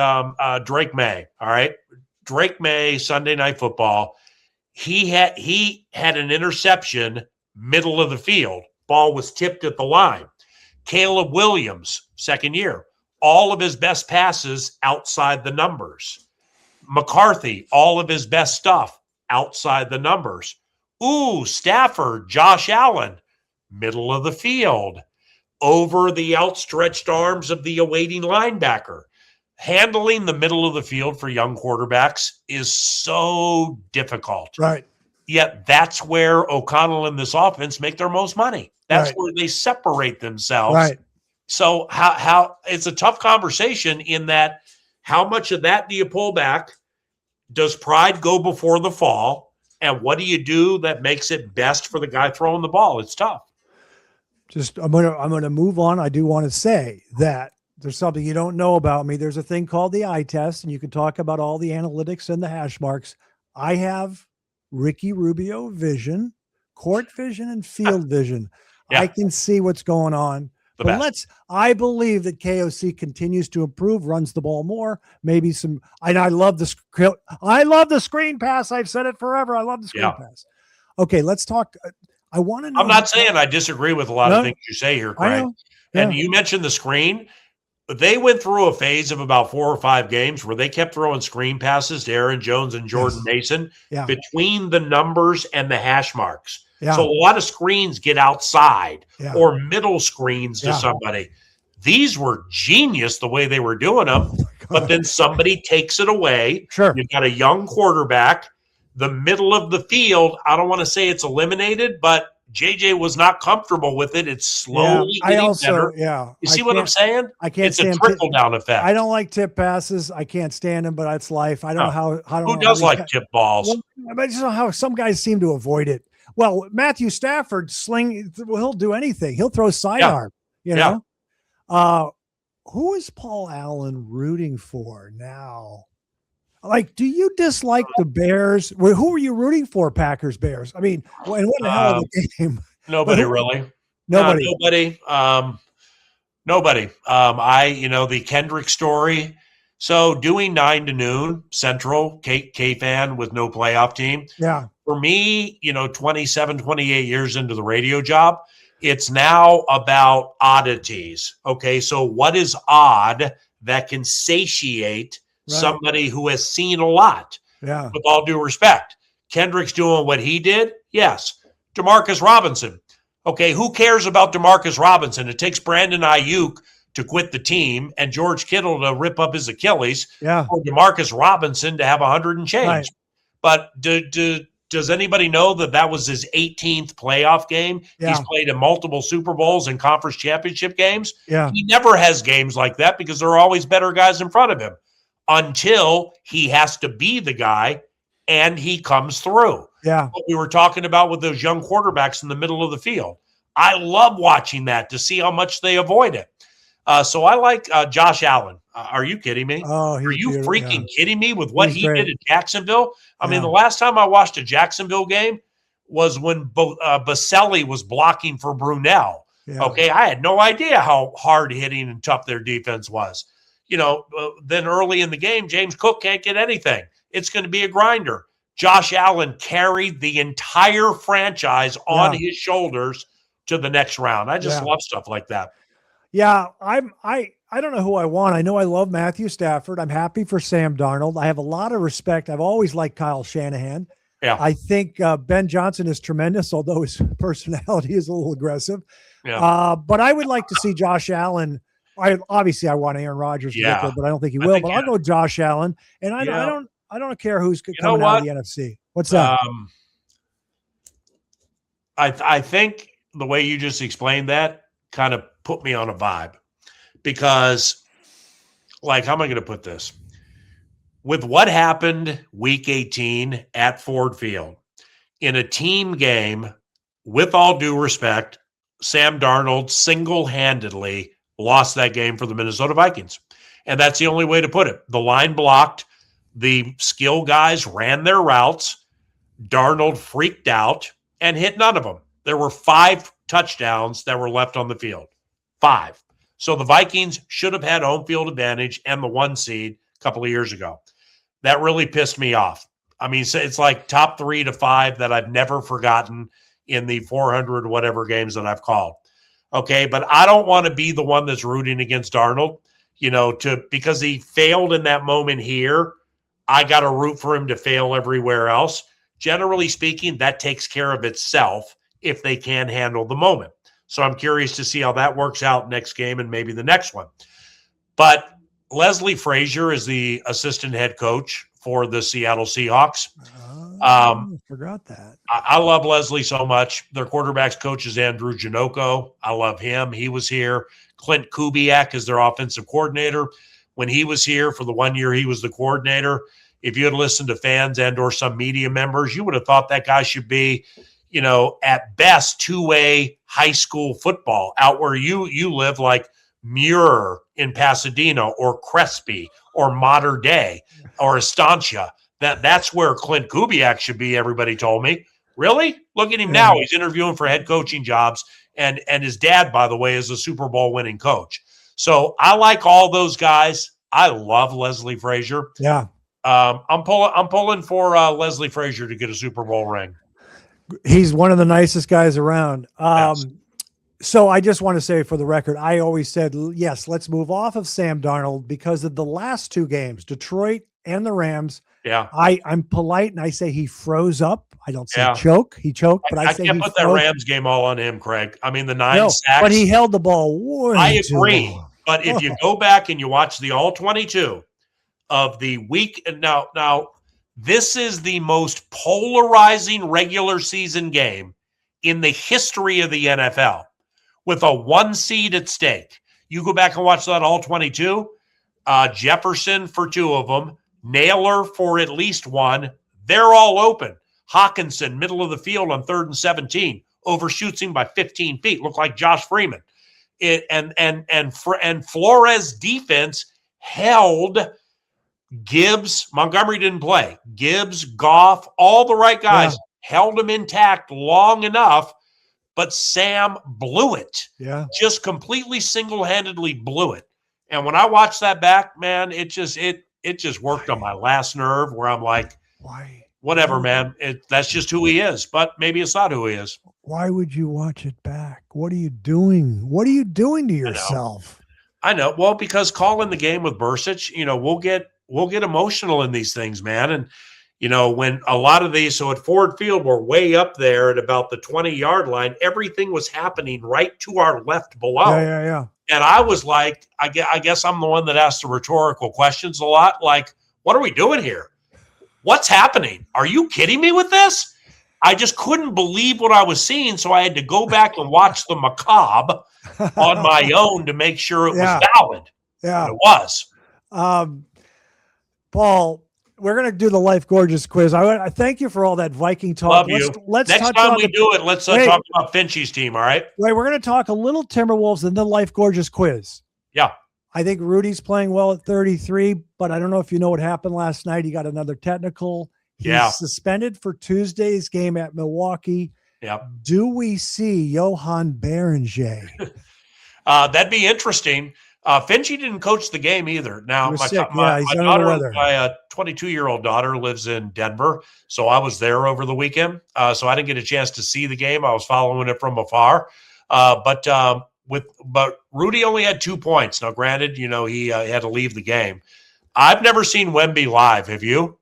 Drake May, all right, Drake May, Sunday Night Football, he had an interception middle of the field. Ball was tipped at the line. Caleb Williams, second year, all of his best passes outside the numbers. McCarthy, all of his best stuff outside the numbers. Stafford, Josh Allen, middle of the field, over the outstretched arms of the awaiting linebacker. Handling the middle of the field for young quarterbacks is so difficult. Right. Yet that's where O'Connell and this offense make their most money. That's Right. where they separate themselves. Right. So how it's a tough conversation in that how much of that do you pull back? Does pride go before the fall? And what do you do that makes it best for the guy throwing the ball? It's tough. I'm gonna move on. I do want to say that there's something you don't know about me. There's a thing called the eye test, and you can talk about all the analytics and the hash marks. I have Ricky Rubio vision, court vision, and field vision. Yeah. I can see what's going on. I believe that KOC continues to improve, runs the ball more, maybe some, and I love the screen pass. I've said it forever. I love the screen pass. Okay, let's talk. I want to know. I'm not saying I disagree with a lot of things you say here, Craig. And you mentioned the screen. They went through a phase of about 4 or 5 games where they kept throwing screen passes to Aaron Jones and Jordan Mason between the numbers and the hash marks. So a lot of screens get outside or middle screens to somebody. These were genius the way they were doing them, but then somebody takes it away. Sure. You've got a young quarterback. The middle of the field, I don't want to say it's eliminated, but JJ was not comfortable with it. It's slowly getting better. You see what I'm saying? I can't It's a stand trickle-down effect. I don't like tip passes. I can't stand them, but that's life. I don't know how. Who does like tip balls? Well, I just know how some guys seem to avoid it. Well, Matthew Stafford he'll do anything. He'll throw sidearm, you know? Who is Paul Allen rooting for now? Like, do you dislike the Bears? Who are you rooting for, Packers, Bears? I mean, and what the hell of a game? Nobody really. Nobody. Nobody. The Kendricks story. So doing 9 to noon Central, K-fan with no playoff team. Yeah. For me, 27, 28 years into the radio job, it's now about oddities. Okay, so what is odd that can satiate somebody who has seen a lot? Yeah. With all due respect, Kendricks doing what he did, yes. DeMarcus Robinson. Okay, who cares about DeMarcus Robinson? It takes Brandon Ayuk to quit the team and George Kittle to rip up his Achilles for DeMarcus Robinson to have 100 and change. Right. But does anybody know that was his 18th playoff game? Yeah. He's played in multiple Super Bowls and conference championship games. Yeah. He never has games like that because there are always better guys in front of him until he has to be the guy and he comes through. Yeah. What we were talking about with those young quarterbacks in the middle of the field. I love watching that to see how much they avoid it. So I like Josh Allen. Are you kidding me? Oh, are you freaking kidding me with what he great. did at Jacksonville? I mean, the last time I watched a Jacksonville game was when Baselli was blocking for Brunell. Yeah. Okay, I had no idea how hard hitting and tough their defense was. Then early in the game, James Cook can't get anything. It's going to be a grinder. Josh Allen carried the entire franchise on his shoulders to the next round. I just love stuff like that. Yeah, I don't know who I want. I know I love Matthew Stafford. I'm happy for Sam Darnold. I have a lot of respect. I've always liked Kyle Shanahan. Yeah. I think Ben Johnson is tremendous, although his personality is a little aggressive. Yeah. But I would like to see Josh Allen. I want Aaron Rodgers to get there, but I don't think he will. But I'll go Josh Allen, and I don't care who's coming out of the NFC. What's that? I think the way you just explained that kind of put me on a vibe, because, like, how am I going to put this? With what happened week 18 at Ford Field in a team game, with all due respect, Sam Darnold single-handedly lost that game for the Minnesota Vikings. And that's the only way to put it. The line blocked. The skill guys ran their routes. Darnold freaked out and hit none of them. There were 5 touchdowns that were left on the field. 5. So the Vikings should have had home field advantage and the 1 seed a couple of years ago. That really pissed me off. I mean, it's like top 3 to 5 that I've never forgotten in the 400 whatever games that I've called. Okay, but I don't want to be the one that's rooting against Darnold, because he failed in that moment here. I got to root for him to fail everywhere else. Generally speaking, that takes care of itself if they can handle the moment. So I'm curious to see how that works out next game and maybe the next one. But Leslie Frazier is the assistant head coach for the Seattle Seahawks. I forgot that. I love Leslie so much. Their quarterbacks coach is Andrew Janoko. I love him. He was here. Clint Kubiak is their offensive coordinator. When he was here for the 1 year he was the coordinator, if you had listened to fans and or some media members, you would have thought that guy should be, at best 2A high school football out where you live, like Muir in Pasadena or Crespi or Mater Dei or Estancia. That's where Clint Kubiak should be, everybody told me. Really? Look at him now. He's interviewing for head coaching jobs. And his dad, by the way, is a Super Bowl winning coach. So I like all those guys. I love Leslie Frazier. Yeah. I'm pulling for Leslie Frazier to get a Super Bowl ring. He's one of the nicest guys around. Yes. So I just want to say, for the record, I always said, yes, let's move off of Sam Darnold because of the last 2 games, Detroit and the Rams. Yeah. I'm polite and I say he froze up. I don't say choke. He choked, but I say can't put that Rams game all on him, Craig. I mean, the 9 sacks. But he held the ball. I agree. But if you go back and you watch the all 22 of the week, now this is the most polarizing regular season game in the history of the NFL, with a 1 seed at stake. You go back and watch that all 22. Jefferson for 2 of them, Naylor for at least 1. They're all open. Hawkinson, middle of the field on 3rd and 17, overshoots him by 15 feet. Looked like Josh Freeman. And Flores' defense held Gibbs. Montgomery didn't play. Gibbs, Goff, all the right guys held him intact long enough, but Sam blew it. Yeah. Just completely single-handedly blew it. And when I watched that back, man, it just worked on my last nerve, where I'm like, why? Whatever, man. That's just who he is. But maybe it's not who he is. Why would you watch it back? What are you doing? What are you doing to yourself? I know. Well, because calling the game with Bursic, we'll get emotional in these things, man. And when a lot of these, so at Ford Field, we're way up there at about the 20-yard line. Everything was happening right to our left below. Yeah. And I was like, I guess I'm the one that asks the rhetorical questions a lot. Like, what are we doing here? What's happening? Are you kidding me with this? I just couldn't believe what I was seeing, so I had to go back and watch the macabre on my own to make sure it was valid. Yeah, and it was. Paul, we're going to do the Life Gorgeous quiz. I thank you for all that Viking talk. Love you. Let's Next time we do it, let's talk about Finchie's team, all right? Right, we're going to talk a little Timberwolves and the Life Gorgeous quiz. Yeah. I think Rudy's playing well at 33, but I don't know if you know what happened last night. He got another technical. He's suspended for Tuesday's game at Milwaukee. Yep. Do we see Johan Berenger? That'd be interesting. Finchie didn't coach the game either. He Now, was my sick. my, Yeah, he's my under the daughter, weather. my 22-year-old daughter lives in Denver, so I was there over the weekend. So I didn't get a chance to see the game. I was following it from afar. But Rudy only had 2 points. Now, granted, he had to leave the game. I've never seen Wemby live. Have you?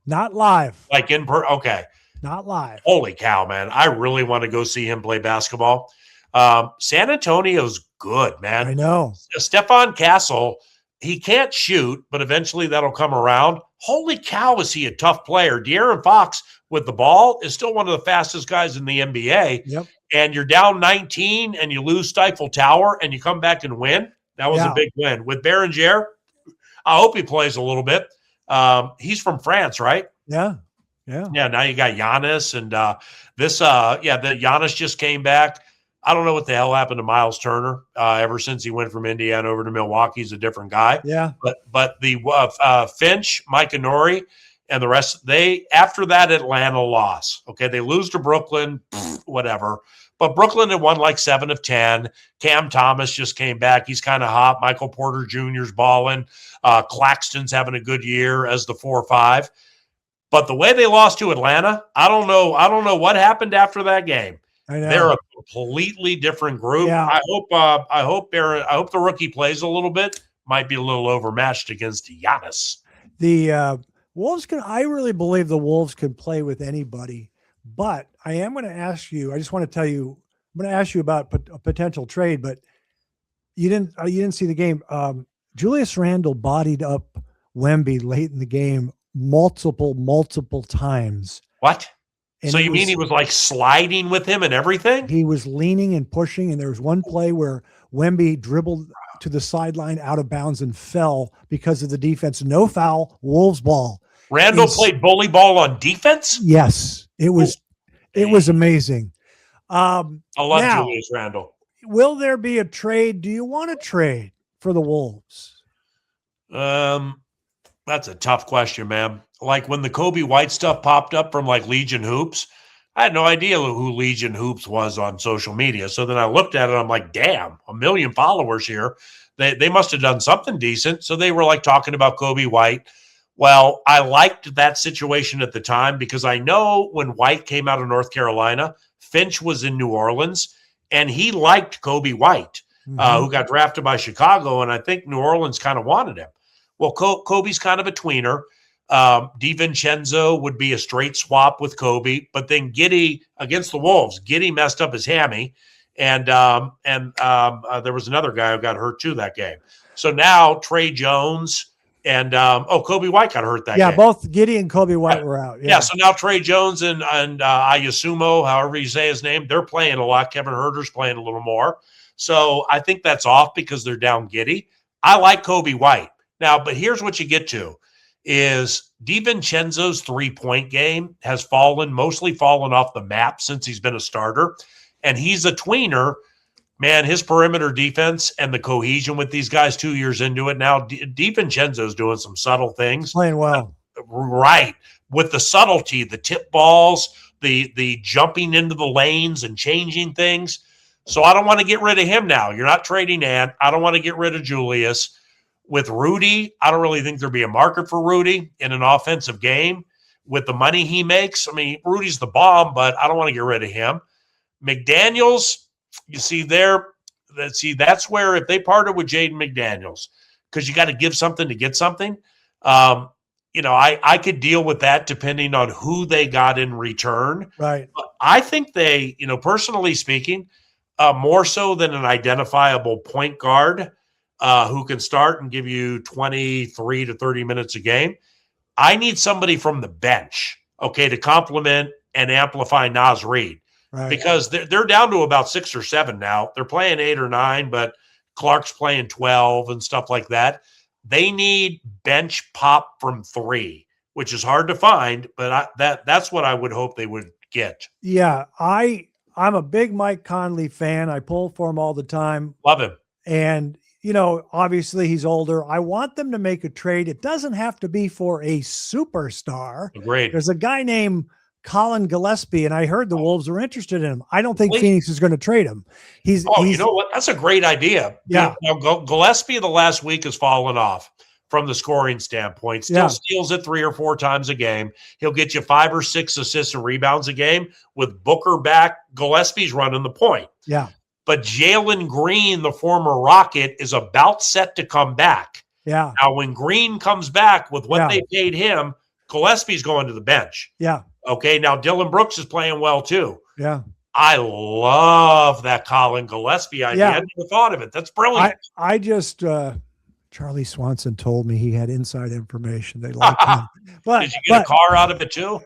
Not live. Like in per? Okay. Not live. Holy cow, man! I really want to go see him play basketball. San Antonio's good, man. I know. Stephon Castle, he can't shoot, but eventually that'll come around. Holy cow, is he a tough player? De'Aaron Fox with the ball is still one of the fastest guys in the NBA. Yep. And you're down 19 and you lose Stifle Tower and you come back and win. That was a big win. With Berenger, I hope he plays a little bit. He's from France, right? Yeah. Yeah, now you got Giannis and the Giannis just came back. I don't know what the hell happened to Miles Turner. Ever since he went from Indiana over to Milwaukee, he's a different guy. Yeah. But the Finch, Mike Nori, and the rest, after that Atlanta loss, okay, they lose to Brooklyn, whatever. But Brooklyn had won like 7 of 10. Cam Thomas just came back. He's kind of hot. Michael Porter Jr.'s balling. Claxton's having a good year as the 4-5. But the way they lost to Atlanta, I don't know what happened after that game. I know. They're a completely different group. Yeah. I hope the rookie plays a little bit. Might be a little overmatched against Giannis. The Wolves I really believe the Wolves can play with anybody, but I am going to ask you, I just want to tell you, I'm going to ask you about a potential trade, but you didn't see the game. Julius Randle bodied up Wemby late in the game multiple times. What? And so you mean he was like sliding with him and everything? He was leaning and pushing, and there was one play where Wemby dribbled to the sideline out of bounds and fell because of the defense. No foul, Wolves ball. Randall played bully ball on defense? Yes. It was amazing. I love Julius Randle. Will there be a trade? Do you want to trade for the Wolves? That's a tough question, man. Like when the Kobe White stuff popped up from like Legion Hoops, I had no idea who Legion Hoops was on social media. So then I looked at it, I'm like, damn, 1 million followers here. They must have done something decent. So they were like talking about Kobe White. Well, I liked that situation at the time because I know when White came out of North Carolina, Finch was in New Orleans, and he liked Kobe White, who got drafted by Chicago, and I think New Orleans kind of wanted him. Well, Kobe's kind of a tweener. DiVincenzo would be a straight swap with Kobe, but then Giddey against the Wolves, Giddey messed up his hammy, and there was another guy who got hurt too that game. So now Trey Jones and Kobe White got hurt that game. Yeah, both Giddey and Kobe White were out. Yeah, so now Trey Jones and Ayasumo, however you say his name, they're playing a lot. Kevin Huerter's playing a little more. So I think that's off because they're down Giddey. I like Kobe White. Now, but here's what you get to is DiVincenzo's 3-point game has mostly fallen off the map since he's been a starter. And he's a tweener. Man, his perimeter defense and the cohesion with these guys 2 years into it now, DiVincenzo's doing some subtle things. Playing well. Right. With the subtlety, the tip balls, the jumping into the lanes and changing things. So I don't want to get rid of him now. You're not trading Ant. I don't want to get rid of Julius. With Rudy, I don't really think there'd be a market for Rudy in an offensive game with the money he makes. I mean, Rudy's the bomb, but I don't want to get rid of him. McDaniels, you see that's where if they partner with Jaden McDaniels, because you got to give something to get something. I could deal with that depending on who they got in return. Right. But I think they, personally speaking, more so than an identifiable point guard who can start and give you 23 to 30 minutes a game. I need somebody from the bench, to complement and amplify Naz Reid. Right. Because they're down to about 6 or 7 now. They're playing 8 or 9, but Clark's playing 12 and stuff like that. They need bench pop from 3, which is hard to find, but that's what I would hope they would get. Yeah, I'm a big Mike Conley fan. I pull for him all the time. Love him. And obviously he's older. I want them to make a trade. It doesn't have to be for a superstar. Great. There's a guy named Colin Gillespie, and I heard the Wolves are interested in him. I don't think Please. Phoenix is going to trade him. He's you know what? That's a great idea. Yeah. Gillespie the last week has fallen off from the scoring standpoint. Still steals it 3 or 4 times a game. He'll get you 5 or 6 assists and rebounds a game. With Booker back, Gillespie's running the point. Yeah. But Jalen Green, the former Rocket, is about set to come back. Yeah. Now, when Green comes back with what they paid him, Gillespie's going to the bench. Yeah. Okay. Now, Dylan Brooks is playing well too. Yeah. I love that Colin Gillespie idea. I never thought of it. That's brilliant. I just Charlie Swanson told me he had inside information. They like him. But did you get a car out of it too?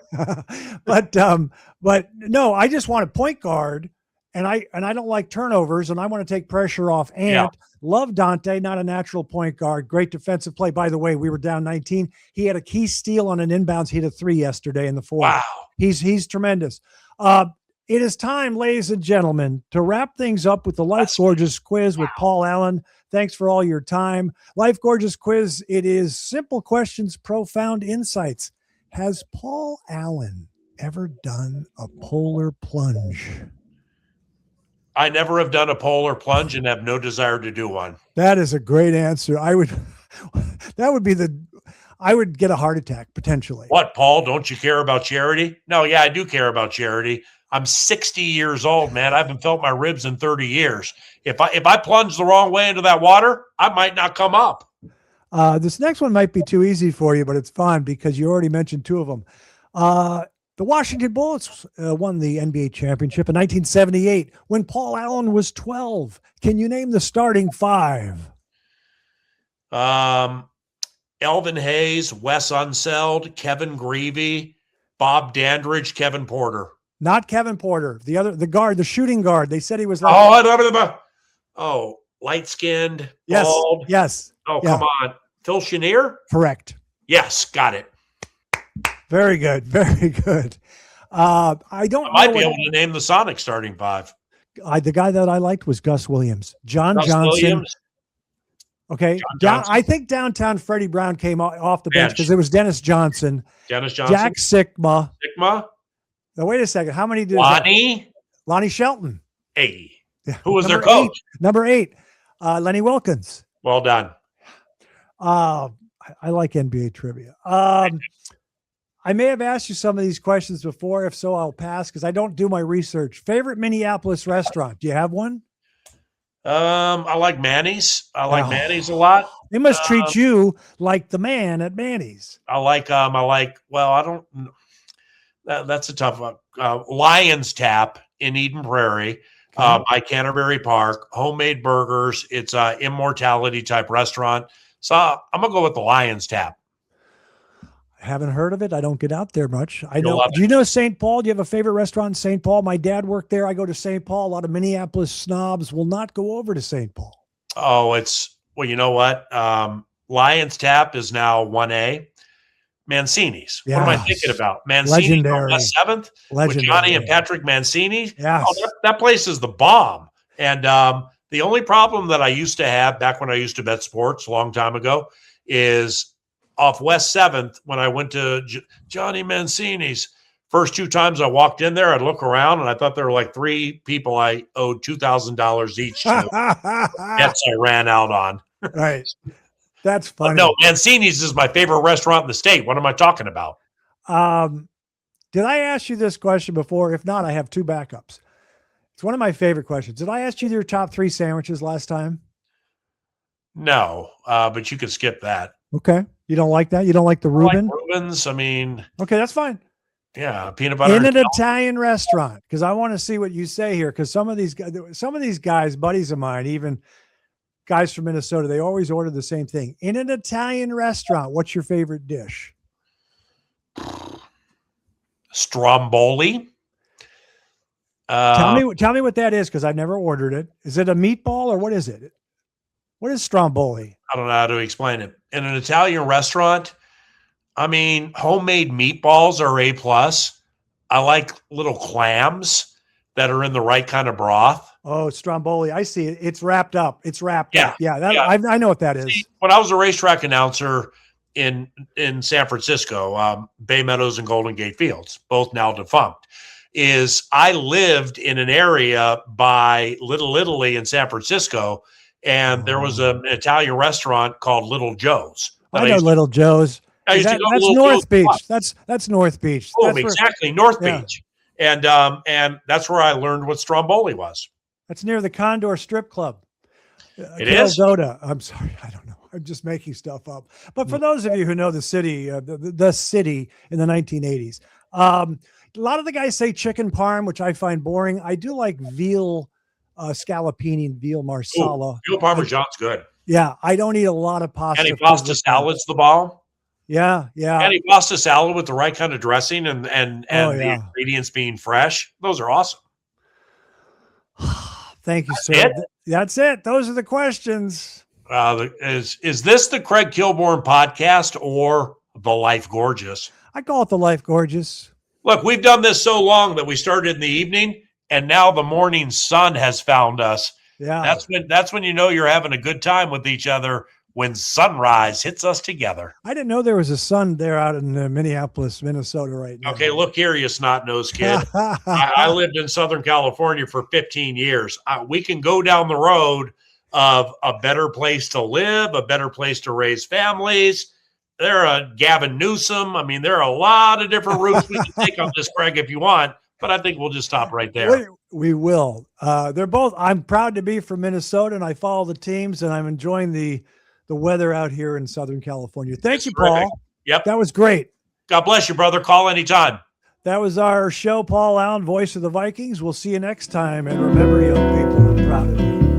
but no, I just want a point guard, and I don't like turnovers, and I want to take pressure off Ant. Love Dante, not a natural point guard. Great defensive play. By the way, we were down 19. He had a key steal on an inbounds. He hit a 3 yesterday in the 4th. Wow. He's tremendous. It is time, ladies and gentlemen, to wrap things up with the Life Gorgeous quiz with Paul Allen. Thanks for all your time. Life Gorgeous quiz. It is simple questions, profound insights. Has Paul Allen ever done a polar plunge? I never have done a polar plunge and have no desire to do one. That is a great answer. I would get a heart attack potentially. What, Paul? Don't you care about charity? No, I do care about charity. I'm 60 years old, man. I haven't felt my ribs in 30 years. If I plunge the wrong way into that water, I might not come up. This next one might be too easy for you, but it's fun because you already mentioned 2 of them. The Washington Bullets won the NBA championship in 1978 when Paul Allen was 12. Can you name the starting 5? Elvin Hayes, Wes Unseld, Kevin Greavy, Bob Dandridge, Kevin Porter. Not Kevin Porter. The guard, the shooting guard. They said he was like light-skinned, yes, bald. Yes. Oh, come on. Phil Chenier? Correct. Yes, got it. Very good. Very good. I might be able to name the Sonic starting 5. The guy that I liked was Gus Williams. Gus Johnson. Williams. Okay. I think downtown Freddie Brown came off the bench because it was Dennis Johnson. Jack Sigma. Now, wait a second. How many did Lonnie Shelton. Hey. Who was their coach? Number 8. Lenny Wilkins. Well done. I like NBA trivia. I may have asked you some of these questions before. If so, I'll pass because I don't do my research. Favorite Minneapolis restaurant? Do you have one? I like Manny's. I like Manny's a lot. They must treat you like the man at Manny's. That's a tough one. Lion's Tap in Eden Prairie, by Canterbury Park, homemade burgers. It's a immortality type restaurant. So I'm going to go with the Lion's Tap. I haven't heard of it. I don't get out there much. Do you know St. Paul? Do you have a favorite restaurant in St. Paul? My dad worked there. I go to St. Paul. A lot of Minneapolis snobs will not go over to St. Paul. Oh, you know what? Lion's Tap is now 1A. Mancini's. Yes. What am I thinking about? Mancini's on West 7th with Johnny and Patrick Mancini. Yes. Oh, that place is the bomb. And the only problem that I used to have back when I used to bet sports a long time ago is off West 7th when I went to Johnny Mancini's. First 2 times I walked in there, I'd look around, and I thought there were like 3 people I owed $2,000 each to. Bets I ran out on. Right. That's funny. But no, Mancini's is my favorite restaurant in the state. What am I talking about? Did I ask you this question before? If not, I have 2 backups. It's one of my favorite questions. Did I ask you your top 3 sandwiches last time? No, but you could skip that. Okay. You don't like that? You don't like the Reuben? I like Reubens. I mean. Okay, that's fine. Yeah, peanut butter. In an Italian restaurant, because I want to see what you say here, because some of these guys, buddies of mine, even guys from Minnesota, they always order the same thing. In an Italian restaurant, what's your favorite dish? Stromboli. Tell me what that is, because I've never ordered it. Is it a meatball or what is it? What is Stromboli? I don't know how to explain it. In an Italian restaurant, I mean, homemade meatballs are A+. I like little clams that are in the right kind of broth. Oh, Stromboli. I see it. It's wrapped up. It's wrapped Yeah. up. Yeah. I know what that is. See, when I was a racetrack announcer, in San Francisco, Bay Meadows and Golden Gate Fields, both now defunct, is I lived in an area by Little Italy in San Francisco, and there was an Italian restaurant called Little Joe's. I know Little Joe's. That's North Beach. That's North Beach. Oh, exactly, North Beach. And that's where I learned what Stromboli was. That's near the Condor Strip Club. It is? Zoda. I'm sorry, I don't know. I'm just making stuff up. But for those of you who know the city, the city in the 1980s, a lot of the guys say chicken parm, which I find boring. I do like veal scallopini and veal marsala. Veal parmesan's good. Yeah, I don't eat a lot of pasta. Any pasta salad's the ball. Yeah. Any pasta salad with the right kind of dressing and the ingredients being fresh. Those are awesome. Thank you, sir. That's it. Those are the questions. Is this the Craig Kilborn podcast or the Life Gorgeous? I call it the Life Gorgeous. Look, we've done this so long that we started in the evening, and now the morning sun has found us. Yeah, that's when you know you're having a good time with each other, when sunrise hits us together. I didn't know there was a sun there out in Minneapolis, Minnesota right now. Okay, look here, you snot-nosed kid. I lived in Southern California for 15 years. We can go down the road of a better place to live, a better place to raise families. There are Gavin Newsom. I mean, there are a lot of different routes we can take on this, Craig, if you want. But I think we'll just stop right there. We will. They're both. I'm proud to be from Minnesota, and I follow the teams, and I'm enjoying the weather out here in Southern California. Thank you, terrific. Paul. Yep. That was great. God bless you, brother. Call anytime. That was our show, Paul Allen, voice of the Vikings. We'll see you next time. And remember, young people, I'm proud of you.